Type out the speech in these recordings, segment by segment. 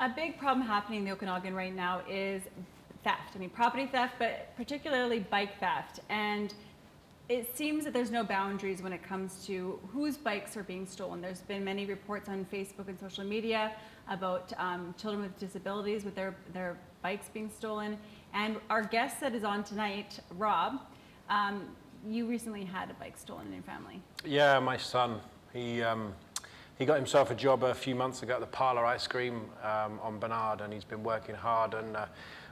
A big problem happening in the Okanagan right now is theft. I mean, property theft, but particularly bike theft. And it seems that there's no boundaries when it comes to whose bikes are being stolen. There's been many reports on Facebook and social media about children with disabilities with their bikes being stolen. And our guest that is on tonight, Rob, you recently had a bike stolen in your family. Yeah, my son, he got himself a job a few months ago at the Parlour Ice Cream on Bernard, and he's been working hard and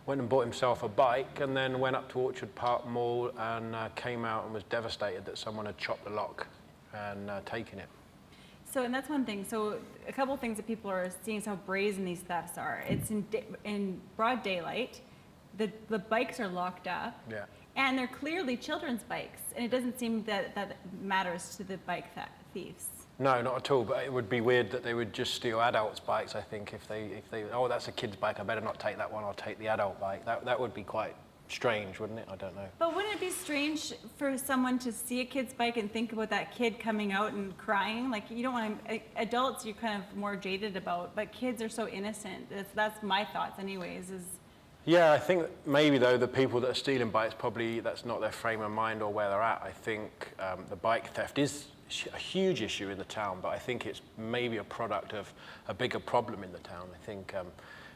went and bought himself a bike, and then went up to Orchard Park Mall and came out and was devastated that someone had chopped the lock and taken it. So, and that's one thing. So a couple of things that people are seeing is how brazen these thefts are. It's in broad daylight. The bikes are locked up. Yeah. And they're clearly children's bikes. And it doesn't seem that matters to the bike thieves. No, not at all. But it would be weird that they would just steal adults' bikes. I think if they oh, that's a kid's bike, I better not take that one. I'll take the adult bike. That would be quite strange, wouldn't it? I don't know. But wouldn't it be strange for someone to see a kid's bike and think about that kid coming out and crying? Like, you don't want to. Adults, you're kind of more jaded about, but kids are so innocent. That's my thoughts, anyways. Yeah, I think maybe though the people that are stealing bikes, probably that's not their frame of mind or where they're at. I think the bike theft is a huge issue in the town, but I think it's maybe a product of a bigger problem in the town. I think,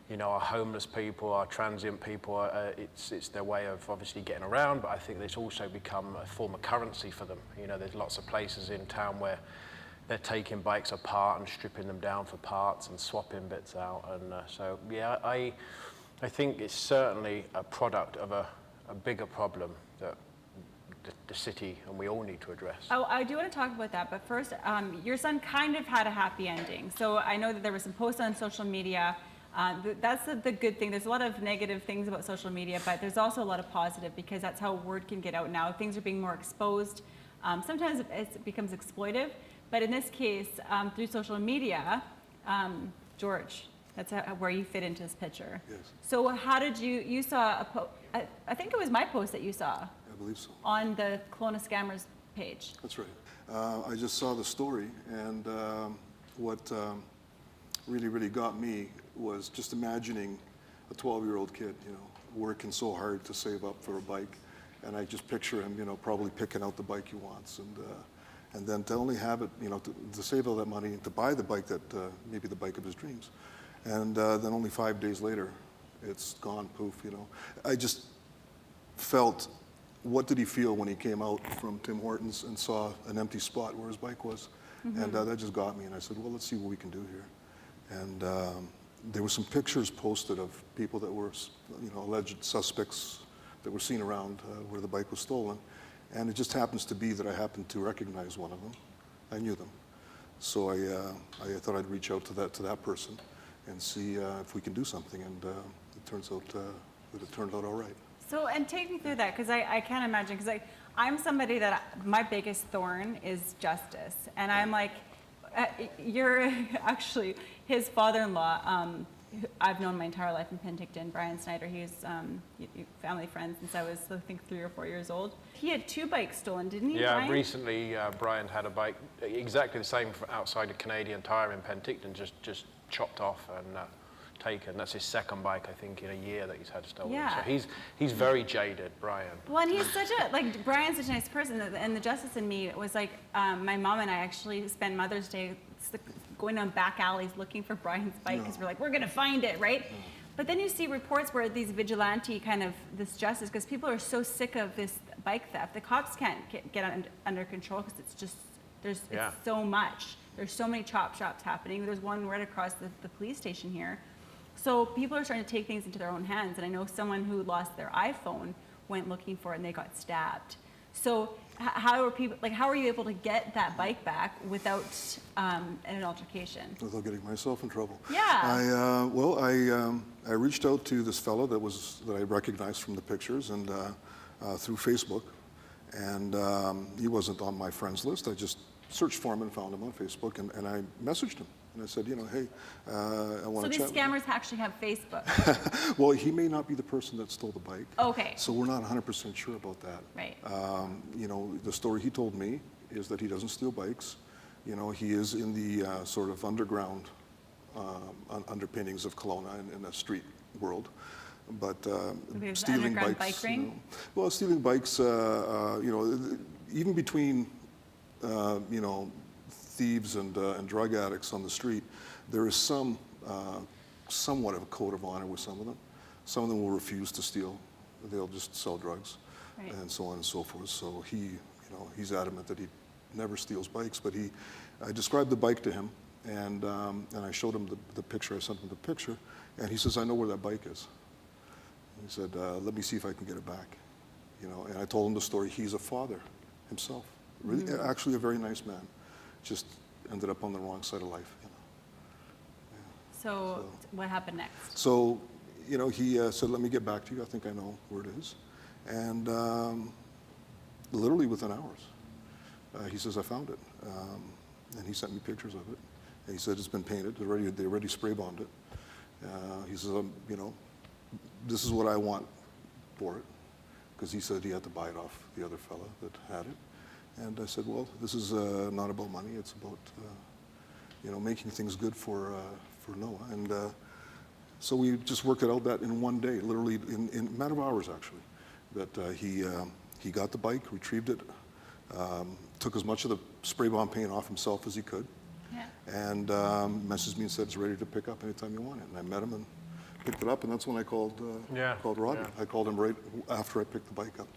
you know, our homeless people, our transient people, it's their way of obviously getting around, but I think it's also become a form of currency for them. You know, there's lots of places in town where they're taking bikes apart and stripping them down for parts and swapping bits out. And so, yeah, I think it's certainly a product of a bigger problem that the city and we all need to address. Oh, I do want to talk about that, but first, your son kind of had a happy ending. So I know that there were some posts on social media. That's the good thing. There's a lot of negative things about social media, but there's also a lot of positive because that's how word can get out now. Things are being more exposed. Sometimes it becomes exploitive, but in this case, through social media, George, that's where you fit into this picture. Yes. So how did you saw I think it was my post that you saw. I believe so. On the Kelowna Scammers page. That's right. I just saw the story, and what really got me was just imagining a 12-year-old kid, you know, working so hard to save up for a bike, and I just picture him, you know, probably picking out the bike he wants, and then to only have it, you know, to save all that money to buy the bike that maybe the bike of his dreams. And then only 5 days later, it's gone, poof, you know. I just felt, what did he feel when he came out from Tim Hortons and saw an empty spot where his bike was? Mm-hmm. And that just got me, and I said, well, let's see what we can do here. And there were some pictures posted of people that were, you know, alleged suspects that were seen around where the bike was stolen. And it just happens to be that I happened to recognize one of them. I knew them. So I thought I'd reach out to that person and see if we can do something, and it turns out that it turned out all right. So, and take me through that, because I can't imagine, because I'm somebody that my biggest thorn is justice, and I'm like, you're actually his father-in-law. I've known my entire life in Penticton, Brian Snyder. He's family friends since I was, I think, 3 or 4 years old. He had 2 bikes stolen, didn't he? Yeah, Brian? recently Brian had a bike exactly the same from outside of Canadian Tire in Penticton, just chopped off and taken. That's his second bike, I think, in a year that he's had stolen. Yeah. So he's very jaded, Brian. Well, and he's such Brian's such a nice person, and the justice in me was like, my mom and I actually spent Mother's Day going down back alleys looking for Brian's bike, because we're like, we're gonna find it, right? But then you see reports where these vigilante kind of, this justice, because people are so sick of this bike theft, the cops can't get under control, because it's just, it's so much. There's so many chop shops happening. There's one right across the police station here. So people are starting to take things into their own hands. And I know someone who lost their iPhone went looking for it and they got stabbed. So how are you able to get that bike back without an altercation? Without getting myself in trouble. Yeah. I reached out to this fellow that I recognized from the pictures and through Facebook, and he wasn't on my friends list. I just searched for him and found him on Facebook, and I messaged him. And I said, you know, hey, I want to chat. So these scammers actually have Facebook? Well, he may not be the person that stole the bike. Okay. So we're not 100% sure about that. Right. You know, the story he told me is that he doesn't steal bikes. You know, he is in the sort of underground underpinnings of Kelowna in the street world. But There's stealing underground bikes, bike ring? well, stealing bikes, even between, thieves and drug addicts on the street, there is somewhat of a code of honor with some of them. Some of them will refuse to steal. They'll just sell drugs, Right. and so on and so forth. So he's adamant that he never steals bikes. But I described the bike to him, and I showed him the picture. I sent him the picture, and he says, "I know where that bike is." He said, "Let me see if I can get it back." And I told him the story. He's a father himself, really, actually a very nice man, just ended up on the wrong side of life. So what happened next? So, he said, "Let me get back to you. I think I know where it is." And literally within hours, he says, "I found it." And he sent me pictures of it. And he said, "It's been painted. They already spray bombed it." He says, "This is what I want for it." Because he said he had to buy it off the other fella that had it. And I said, "Well, this is not about money. It's about, making things good for Noah." And so we just worked it out that in one day, literally in a matter of hours, actually, that he got the bike, retrieved it, took as much of the spray bomb paint off himself as he could, Yeah. and messaged me and said it's ready to pick up anytime you want it. And I met him and picked it up, and that's when I called Robbie. Yeah. I called him right after I picked the bike up.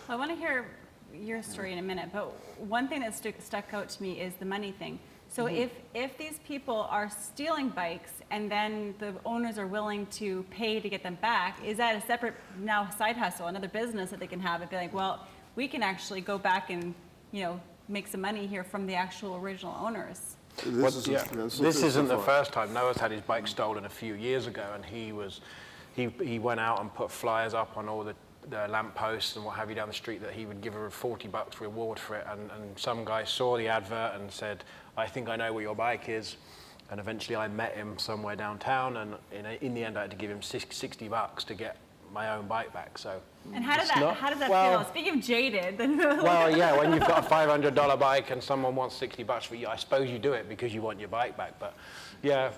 Well, I want to hear your story in a minute, but one thing that stuck out to me is the money thing. So if these people are stealing bikes and then the owners are willing to pay to get them back, is that a separate now side hustle, another business that they can have and be like, well, we can actually go back and make some money here from the actual original owners? This isn't the first time. Noah's had his bike stolen a few years ago, and he went out and put flyers up on all the lampposts and what have you down the street that he would give her $40 reward for it, and some guy saw the advert and said, "I think I know where your bike is." And eventually I met him somewhere downtown, and in the end I had to give him $60 to get my own bike back. So. And how does that feel? Speaking of jaded, well, yeah, when you've got a $500 bike and someone wants $60 for you, I suppose you do it because you want your bike back. But yeah,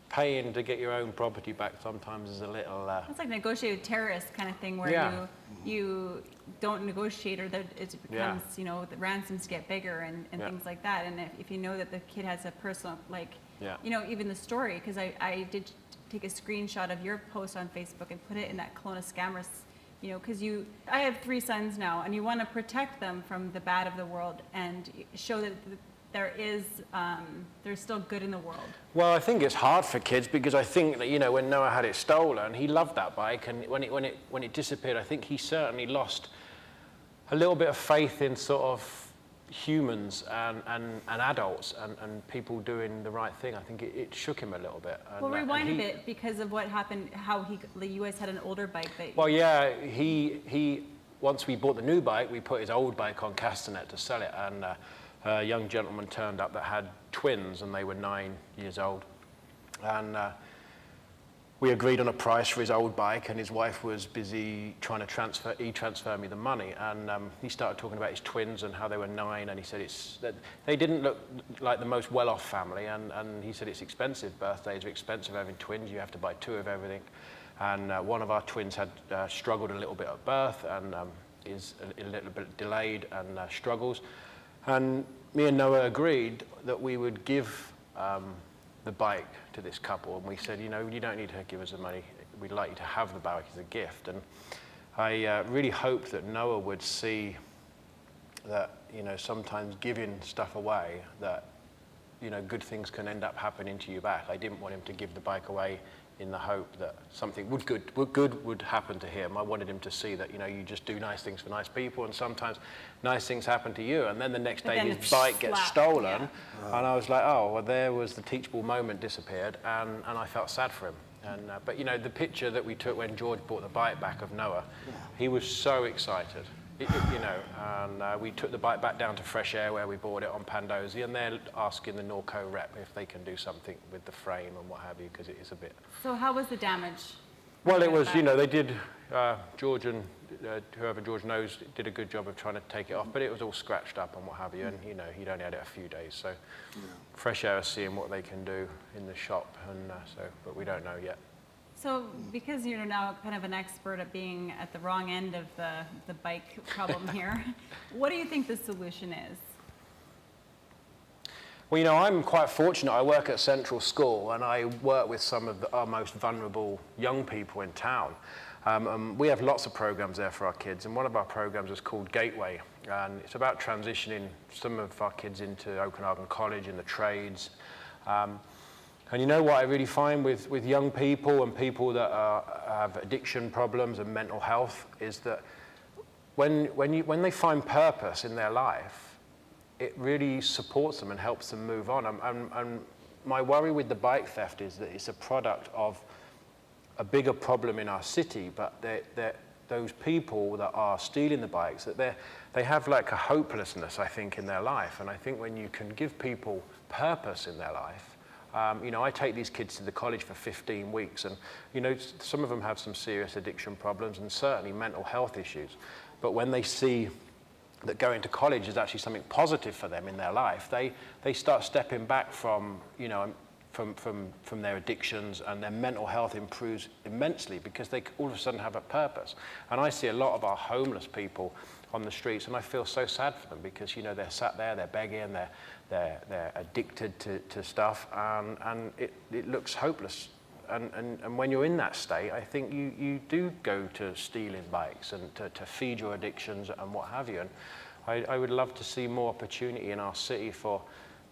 paying to get your own property back sometimes is a little. It's like negotiated with terrorists kind of thing, where you don't negotiate, or that it becomes the ransoms get bigger and things like that. And if you know that the kid has a personal even the story, because I did take a screenshot of your post on Facebook and put it in that Kelowna scammers, because I have 3 sons now, and you want to protect them from the bad of the world and show that there's still good in the world. Well, I think it's hard for kids because I think that when Noah had it stolen, he loved that bike, and when it disappeared, I think he certainly lost a little bit of faith in sort of humans and adults and people doing the right thing. I think it shook him a little bit. Well, rewind a bit because of what happened. How you guys had an older bike that. Well, yeah, he once we bought the new bike, we put his old bike on Castanet to sell it, and. A young gentleman turned up that had twins, and they were 9 years old. And we agreed on a price for his old bike, and his wife was busy trying to transfer me the money. And he started talking about his twins and how they were 9, and he said that they didn't look like the most well-off family. And he said it's expensive. Birthdays are expensive. Having twins, you have to buy 2 of everything. And one of our twins had struggled a little bit at birth and is a little bit delayed and struggles. And me and Noah agreed that we would give the bike to this couple, and we said, you don't need to give us the money. We'd like you to have the bike as a gift. And I really hoped that Noah would see that, sometimes giving stuff away, that, good things can end up happening to you back. I didn't want him to give the bike away in the hope that something good would happen to him. I wanted him to see that, you just do nice things for nice people, and sometimes nice things happen to you, and then the next day his bike gets stolen, and I was like, oh, well, there was the teachable moment disappeared, and I felt sad for him. And but the picture that we took when George brought the bike back of Noah, he was so excited. And we took the bike back down to Fresh Air where we bought it on Pandozi, and they're asking the Norco rep if they can do something with the frame and what have you, because it is a bit. So how was the damage? Well, it was, they did, George and whoever George knows did a good job of trying to take it off, but it was all scratched up and what have you, and you know, he'd only had it a few days, so fresh air is seeing what they can do in the shop, and but we don't know yet. So because you're now kind of an expert at being at the wrong end of the bike problem here, what do you think the solution is? Well, you know, I'm quite fortunate. I work at Central School and I work with some of our most vulnerable young people in town. We have lots of programs there for our kids, and one of our programs is called Gateway, and it's about transitioning some of our kids into Okanagan College in the trades. And you know what I really find with young people and people that have addiction problems and mental health is that when they find purpose in their life, it really supports them and helps them move on. And my worry with the bike theft is that it's a product of a bigger problem in our city, but those people that are stealing the bikes, that they have like a hopelessness, I think, in their life. And I think when you can give people purpose in their life, you know, I take these kids to the college for 15 weeks, and you know, some of them have some serious addiction problems and certainly mental health issues. But when they see that going to college is actually something positive for them in their life, they start stepping back from, you know, from their addictions, and their mental health improves immensely because they all of a sudden have a purpose. And I see a lot of our homeless people on the streets, and I feel so sad for them because, you know, they're sat there, they're begging, they're addicted to stuff, and it looks hopeless. And when you're in that state, I think you do go to stealing bikes and to feed your addictions and what have you. And I would love to see more opportunity in our city for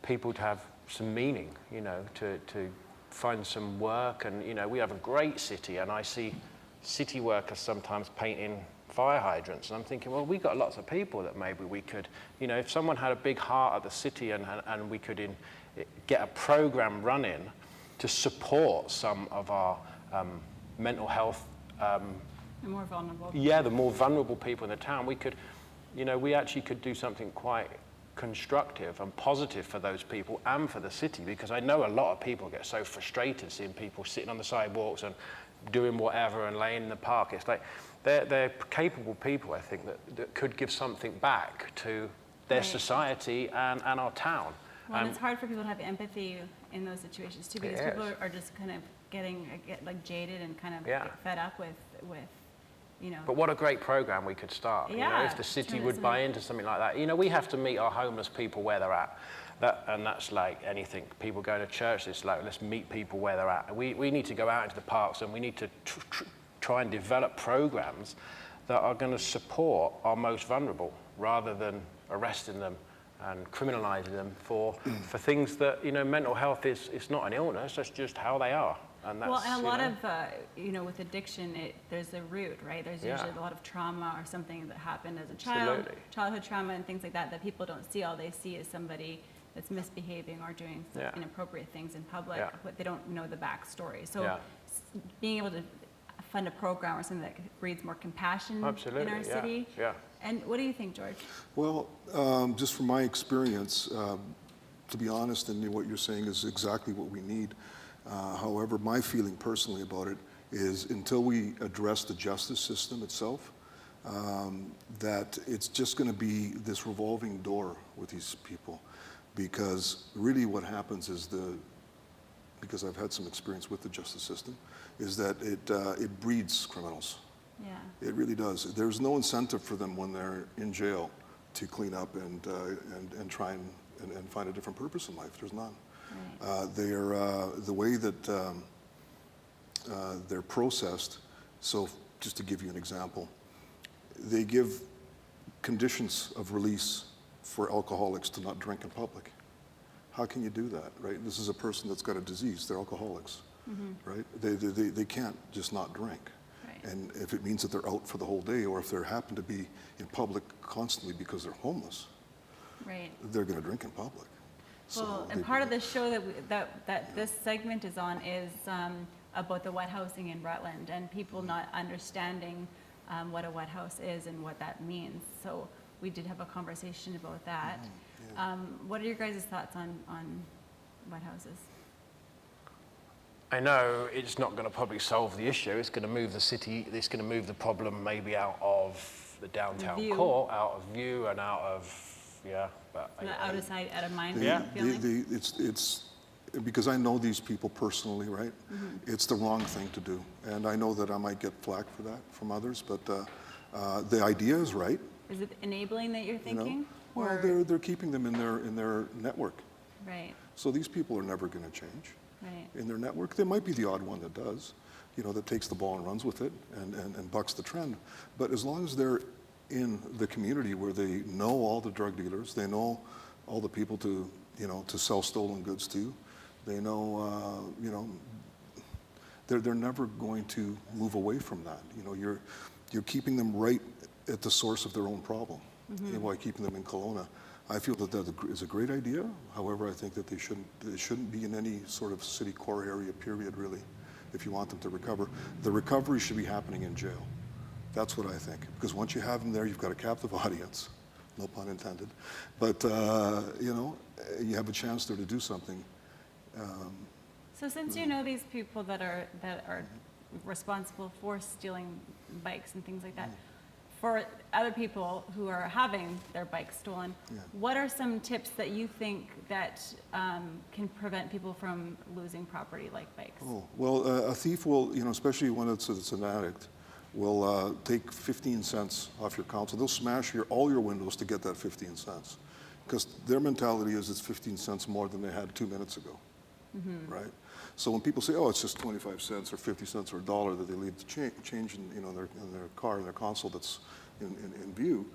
people to have some meaning, you know, to find some work. And, you know, we have a great city, and I see city workers sometimes painting fire hydrants. And I'm thinking, well, we've got lots of people that maybe we could, you know, if someone had a big heart at the city and we could get a program running to support some of our mental health. The more vulnerable. Yeah, the more vulnerable people in the town. We could, you know, we actually could do something quite constructive and positive for those people and for the city, because I know a lot of people get so frustrated seeing people sitting on the sidewalks and doing whatever and laying in the park. It's like they're capable people, I think, that could give something back to their society and our town. Well, and it's hard for people to have empathy in those situations too, because people are just kind of get like jaded and kind of get fed up with, you know. But what a great program we could start. Yeah, you know, if the city would buy into something like that. You know, we have to meet our homeless people where they're at. And that's like anything. People going to church, it's like, let's meet people where they're at. We need to go out into the parks, and we need to try and develop programs that are going to support our most vulnerable, rather than arresting them and criminalizing them for things that, you know, mental health is not an illness, that's just how they are. And that's, well, and a lot of, you know, with addiction, there's a root, right? There's usually a lot of trauma or something that happened as a child, childhood trauma and things like that people don't see. All they see is somebody that's misbehaving or doing inappropriate things in public, but they don't know the backstory. So being able to fund a program or something that breeds more compassion in our city. Yeah. And what do you think, George? Well, just from my experience, to be honest, and what you're saying is exactly what we need. However, my feeling personally about it is until we address the justice system itself, that it's just going to be this revolving door with these people. Because really what happens is because I've had some experience with the justice system, is that it breeds criminals. Yeah. It really does. There's no incentive for them when they're in jail to clean up and try and find a different purpose in life. There's none. Right. The way that they're processed, so just to give you an example, they give conditions of release for alcoholics to not drink in public. How can you do that, right? This is a person that's got a disease, they're alcoholics, right? They can't just not drink. Right. And if it means that they're out for the whole day, or if they happen to be in public constantly because they're homeless, they're gonna drink in public. Well, and part of the show that this segment is on is about the wet housing in Rutland, and people not understanding what a wet house is and what that means. So we did have a conversation about that. What are your guys' thoughts on wet houses? I know it's not going to probably solve the issue. It's going to move the city, it's going to move the problem maybe out of the downtown core, out of view and out of, but Out of sight, out of mind The- feeling? it's because I know these people personally, right? It's the wrong thing to do. And I know that I might get flack for that from others, but the idea is right. Is it enabling that you're You know? thinking? Well, Or- they're keeping them in their network. Right, So these people are never going to change right. in their network. There might be the odd one that does, that takes the ball and runs with it and bucks the trend. But as long as they're in the community where they know all the drug dealers, they know all the people to sell stolen goods to, they know, they're never going to move away from that. You're keeping them right at the source of their own problem. By keeping them in Kelowna, I feel that is a great idea. However, I think that they shouldn't be in any sort of city core area, period, really, if you want them to recover. The recovery should be happening in jail. That's what I think. Because once you have them there, you've got a captive audience, no pun intended. But, you have a chance there to do something. So since you know these people that are responsible for stealing bikes and things like that, for other people who are having their bikes stolen, what are some tips that you think that can prevent people from losing property like bikes? Oh, well, a thief will, especially when it's an addict, will take 15 cents off your console. They'll smash all your windows to get that 15 cents. Because their mentality is it's 15 cents more than they had 2 minutes ago, right? So when people say, oh, it's just 25 cents or 50 cents or $1 that they leave to change in, their car, in their console that's in view,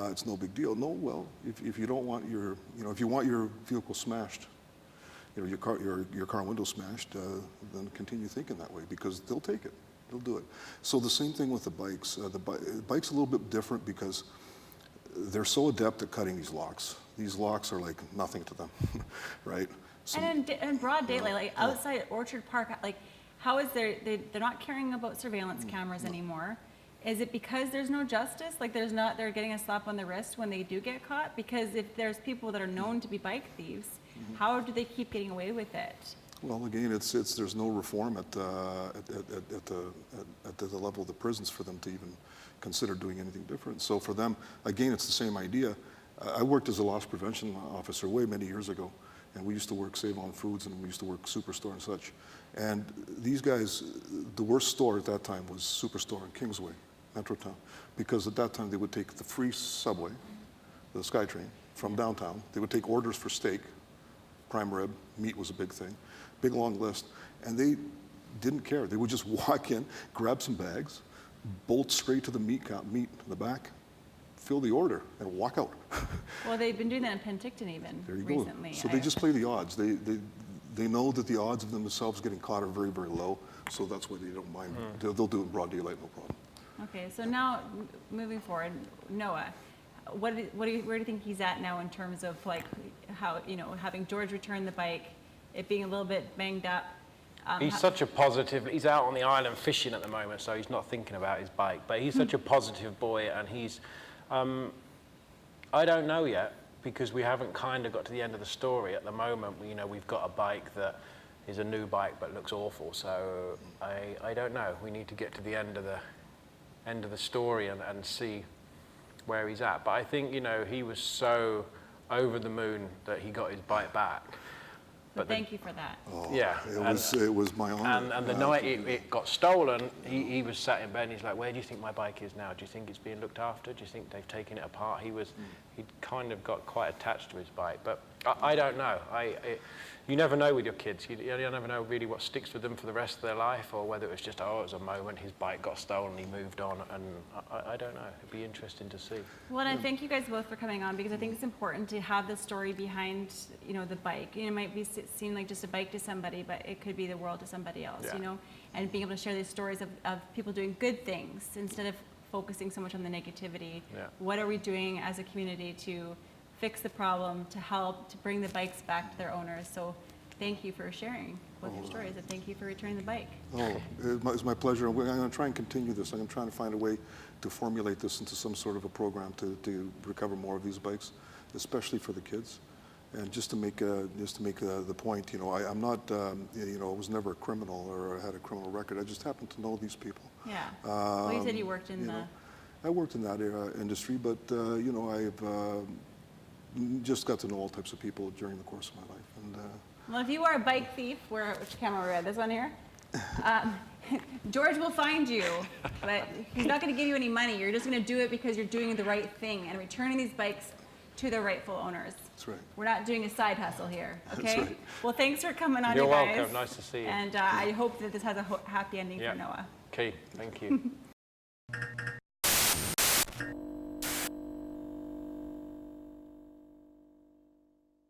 it's no big deal. No, well, if you don't want if you want your vehicle smashed, your car window smashed, then continue thinking that way because they'll take it. They'll do it. So the same thing with the bikes. The bike's a little bit different because they're so adept at cutting these locks. These locks are like nothing to them, right? So, And in broad daylight, like outside Orchard Park, like how is they're not caring about surveillance cameras anymore? Is it because there's no justice? Like they're getting a slap on the wrist when they do get caught? Because if there's people that are known to be bike thieves, how do they keep getting away with it? well, again, there's no reform at the level of the prisons for them to even consider doing anything different. So for them, again, it's the same idea. I worked as a loss prevention officer way many years ago, and we used to work Save On Foods, and we used to work Superstore and such. And these guys, the worst store at that time was Superstore in Kingsway, Metrotown, because at that time they would take the free subway, the SkyTrain, from downtown. They would take orders for steak, prime rib, meat was a big thing, big long list, and they didn't care. They would just walk in, grab some bags, bolt straight to the meat in the back, fill the order, and walk out. Well, they've been doing that in Penticton even There you recently. go. So they just play the odds. They know that the odds of themselves getting caught are very, very low, so that's why they don't mind. They'll do it in broad daylight, no problem. Okay, so now moving forward, Noah, where do you think he's at now in terms of like how, having George return the bike, it being a little bit banged up? He's such a positive, he's out on the island fishing at the moment, so he's not thinking about his bike, but he's such a positive boy, and he's, I don't know yet, because we haven't kind of got to the end of the story. At the moment, we've got a bike that is a new bike but looks awful, so I don't know. We need to get to the end of the story and see where he's at. But I think, he was so over the moon that he got his bike back. So thank you for that. Oh, Yeah, it was my honor. And the night it got stolen, he was sat in bed and he's like, where do you think my bike is now? Do you think it's being looked after? Do you think they've taken it apart? He'd kind of got quite attached to his bike, but I don't know. You never know with your kids. You never know really what sticks with them for the rest of their life, or whether it was just, it was a moment, his bike got stolen, he moved on, and I don't know. It'd be interesting to see. Well, and I thank you guys both for coming on, because I think it's important to have the story behind, the bike. It might seem like just a bike to somebody, but it could be the world to somebody else, and being able to share these stories of people doing good things instead of focusing so much on the negativity. Yeah. What are we doing as a community to fix the problem, to help, to bring the bikes back to their owners? So thank you for sharing both your stories, and thank you for returning the bike. Oh, it's my pleasure. I'm going to try and continue this. I'm trying to find a way to formulate this into some sort of a program to recover more of these bikes, especially for the kids. And just to make the point, you know, I'm not, you know, I was never a criminal or I had a criminal record. I just happened to know these people. Yeah. Well, you said you worked in the... I worked in that industry, but, you know, I've just got to know all types of people during the course of my life. And, well, if you are a bike thief, which camera we're at? This one here? George will find you, but he's not going to give you any money. You're just going to do it because you're doing the right thing and returning these bikes to their rightful owners. That's right. We're not doing a side hustle here, okay? That's right. Well, thanks for coming on, You're you guys. welcome. Nice to see you. And I hope that this has a happy ending Yeah. for Noah. Okay, thank you.